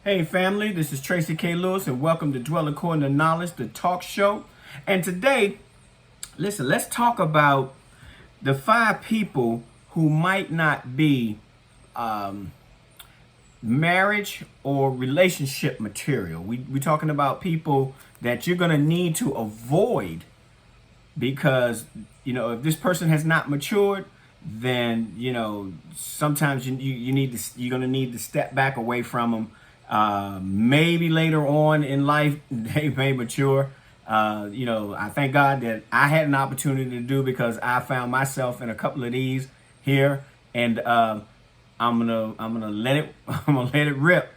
Hey family, this is Tracy K. Lewis and welcome to Dwell According to Knowledge, the talk show. And today, listen, let's talk about the 5 people who might not be marriage or relationship material. We're talking about people that you're going to need to avoid because, if this person has not matured, then, sometimes you're going to need to step back away from them. Maybe later on in life, they may mature. I thank God that I had an opportunity to do because I found myself in a couple of these here, and I'm gonna let it I'm gonna let it rip.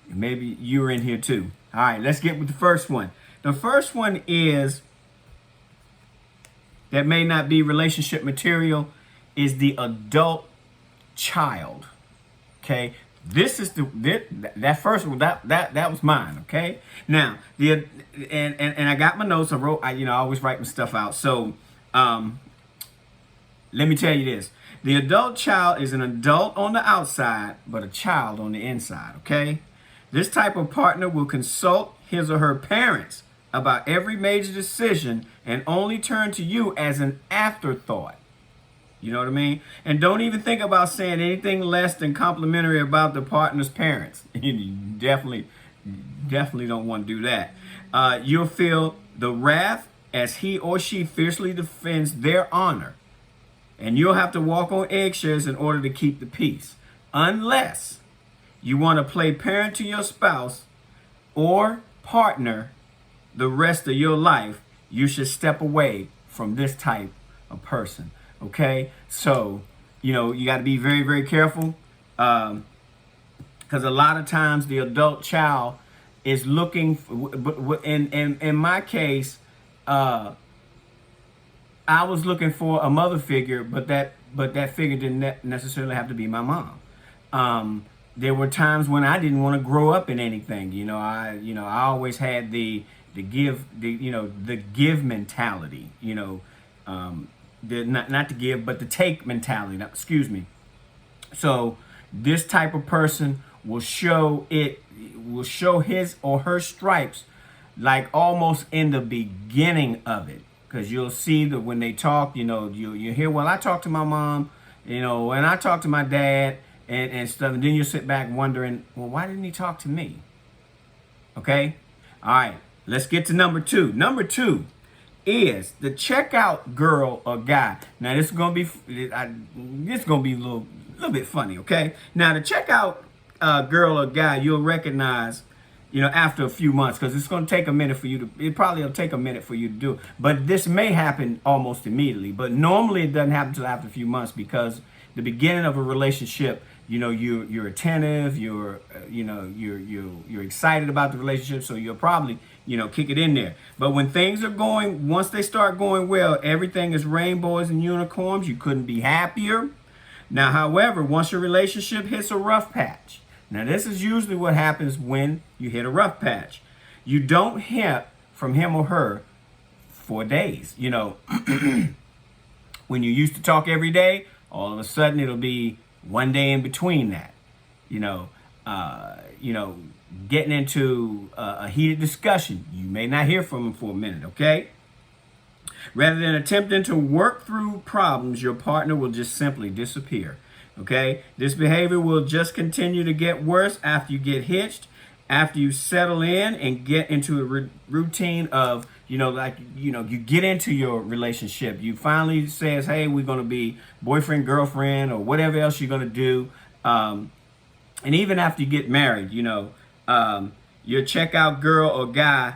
Maybe you're in here too. All right, let's get with the first one. The first one is that may not be relationship material is the adult child. Okay, this is that first one that was mine. Okay, now and I got my notes. I always write my stuff out. So let me tell you this: the adult child is an adult on the outside, but a child on the inside. Okay, this type of partner will consult his or her parents about every major decision and only turn to you as an afterthought. You know what I mean? And don't even think about saying anything less than complimentary about the partner's parents. You definitely don't want to do that. You'll feel the wrath as he or she fiercely defends their honor. And you'll have to walk on eggshells in order to keep the peace. Unless you want to play parent to your spouse or partner the rest of your life, you should step away from this type of person. Okay, so you got to be very, very careful because a lot of times the adult child is looking for, but in my case, I was looking for a mother figure, but that figure didn't necessarily have to be my mom. There were times when I didn't want to grow up in anything. I always had the give mentality. Not to give, but to take mentality. Excuse me. So this type of person will show his or her stripes like almost in the beginning of it, because you'll see that when they talk, you hear, well, I talk to my mom, and I talk to my dad and stuff, and then you sit back wondering, well, why didn't he talk to me? Okay, all right, let's get to number 2. Number 2 is the checkout girl or guy. Now this is gonna be a little bit funny, okay? Now the checkout girl or guy you'll recognize, after a few months, because it's gonna take a minute for you to. It probably will take a minute for you to do. But this may happen almost immediately. But normally it doesn't happen until after a few months, because the beginning of a relationship, you're attentive, you're excited about the relationship, so you'll probably kick it in there. But when things are once they start going well, everything is rainbows and unicorns. You couldn't be happier. Now, however, once your relationship hits a rough patch, now this is usually what happens when you hit a rough patch. You don't hear from him or her for days. When you used to talk every day, all of a sudden it'll be one day in between that. Getting into a heated discussion, you may not hear from him for a minute, okay? Rather than attempting to work through problems, your partner will just simply disappear, okay? This behavior will just continue to get worse after you get hitched, after you settle in and get into a routine of, you get into your relationship. You finally says, hey, we're going to be boyfriend, girlfriend, or whatever else you're going to do. And even after you get married, your checkout girl or guy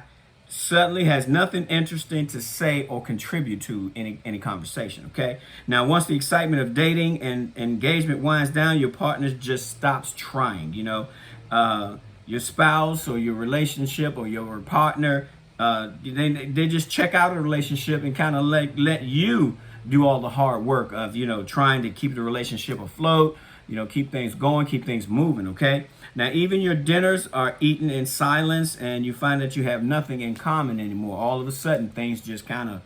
suddenly has nothing interesting to say or contribute to any conversation, okay? Now, once the excitement of dating and engagement winds down, your partner just stops trying, your spouse or your relationship or your partner, they just check out a relationship and kind of let you do all the hard work of, trying to keep the relationship afloat, keep things going, keep things moving, okay? Now, even your dinners are eaten in silence, and you find that you have nothing in common anymore. All of a sudden, things just kind of,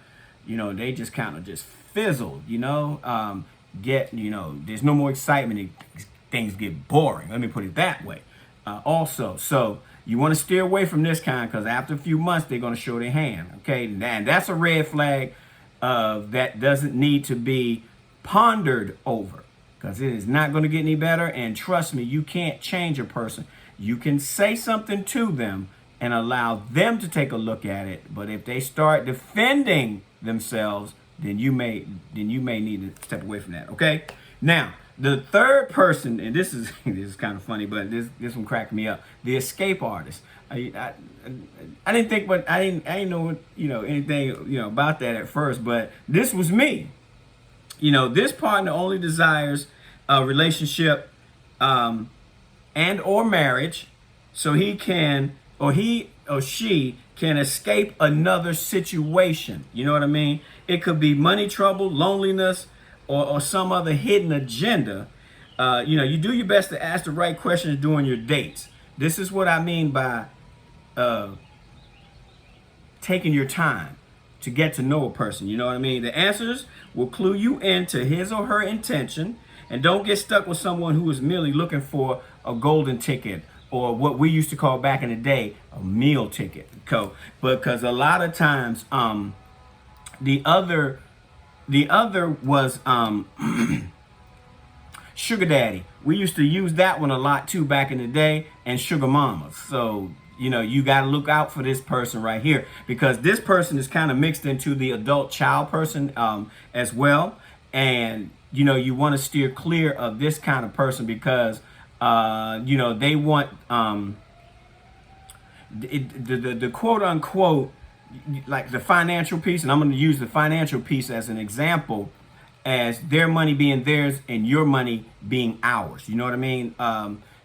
they just kind of just fizzle, there's no more excitement. Things get boring. Let me put it that way. also. So you want to steer away from this kind because after a few months, they're going to show their hand. Okay, and that's a red flag that doesn't need to be pondered over because it is not going to get any better. And trust me, you can't change a person. You can say something to them and allow them to take a look at it. But if they start defending themselves, then you may need to step away from that. Okay. Now, the third person, and this is kind of funny, but this one cracked me up. The escape artist. I didn't think, but I didn't know anything about that at first. But this was me. This partner only desires a relationship and or marriage, so he or she can escape another situation. You know what I mean? It could be money trouble, loneliness, or some other hidden agenda. You do your best to ask the right questions during your dates. This is what I mean by taking your time to get to know a person. You know what I mean? The answers will clue you into his or her intention, and don't get stuck with someone who is merely looking for a golden ticket, or what we used to call back in the day a meal ticket. Because a lot of times the other was sugar daddy. We used to use that one a lot too back in the day, and sugar mamas. So you got to look out for this person right here, because this person is kind of mixed into the adult child person as well. And you want to steer clear of this kind of person because they want the quote unquote, like the financial piece. And I'm going to use the financial piece as an example, as their money being theirs and your money being ours. You know what I mean?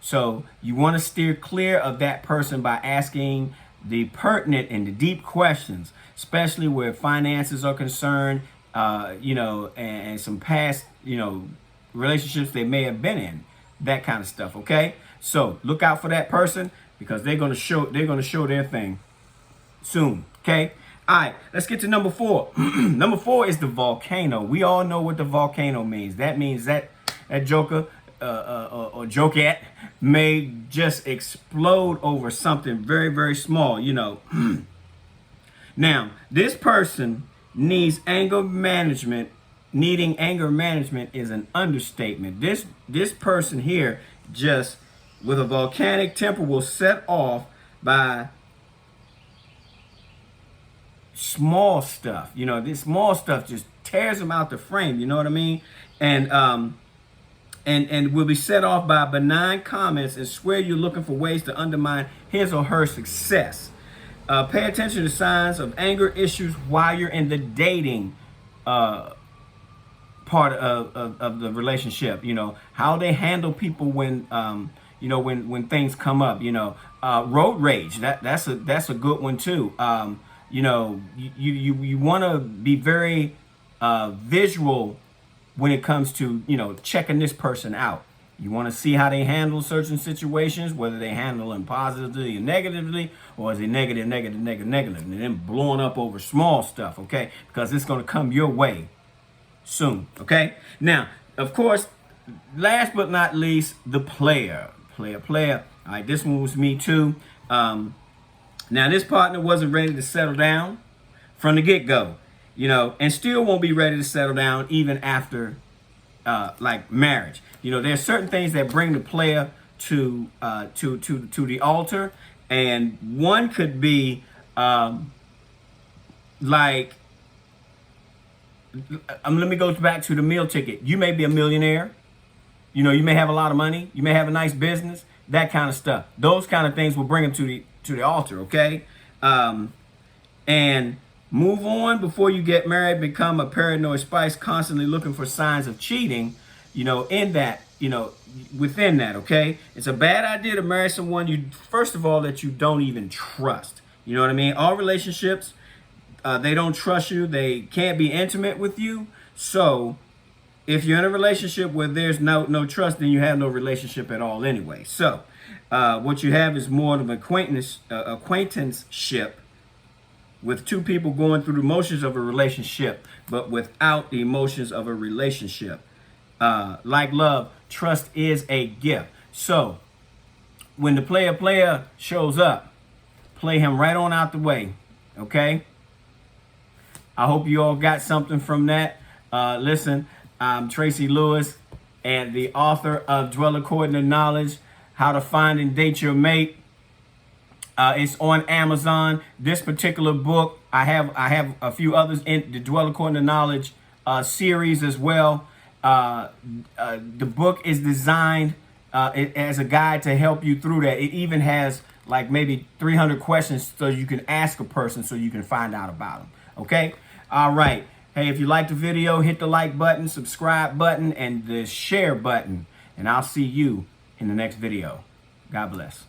So you want to steer clear of that person by asking the pertinent and the deep questions, especially where finances are concerned, and some past, relationships they may have been in, that kind of stuff. Okay. So look out for that person because they're going to show their thing soon. Okay. All right, let's get to number 4. Number 4 is the volcano. We all know what the volcano means. That means that joker or jokette may just explode over something very, very small, Now, this person needs anger management. Needing anger management is an understatement. This person here, just with a volcanic temper, will set off by small stuff. This small stuff just tears them out the frame. You know what I mean? And will be set off by benign comments and swear you're looking for ways to undermine his or her success. Pay attention to signs of anger issues while you're in the dating part of the relationship. How they handle people when when things come up. Road rage. That's a good one too. You want to be very visual when it comes to checking this person out. You want to see how they handle certain situations, whether they handle them positively or negatively, or is it negative, and then blowing up over small stuff. Okay, because it's going to come your way soon. Okay. Now, of course, last but not least, the player. All right, this one was me too. Now, this partner wasn't ready to settle down from the get-go, and still won't be ready to settle down even after, like marriage. There's certain things that bring the player to the altar, and one could be let me go back to the meal ticket. You may be a millionaire. You may have a lot of money. You may have a nice business. That kind of stuff. Those kind of things will bring them to the altar, okay? And move on before you get married. Become a paranoid spice, constantly looking for signs of cheating, in that, within that, okay? It's a bad idea to marry someone first of all, that you don't even trust. You know what I mean? All relationships, they don't trust you. They can't be intimate with you. So if you're in a relationship where there's no trust, then you have no relationship at all anyway. So what you have is more of an acquaintanceship with two people going through the motions of a relationship, but without the emotions of a relationship. Like love, trust is a gift. So when the player shows up, play him right on out the way. Okay? I hope you all got something from that. Listen, I'm Tracy Lewis, and the author of Dwell According to Knowledge, How to Find and Date Your Mate. It's on Amazon. This particular book, I have a few others in the Dwell According to Knowledge series as well. The book is designed as a guide to help you through that. It even has like maybe 300 questions so you can ask a person so you can find out about them. Okay? All right. Hey, if you like the video, hit the like button, subscribe button, and the share button. And I'll see you in the next video. God bless.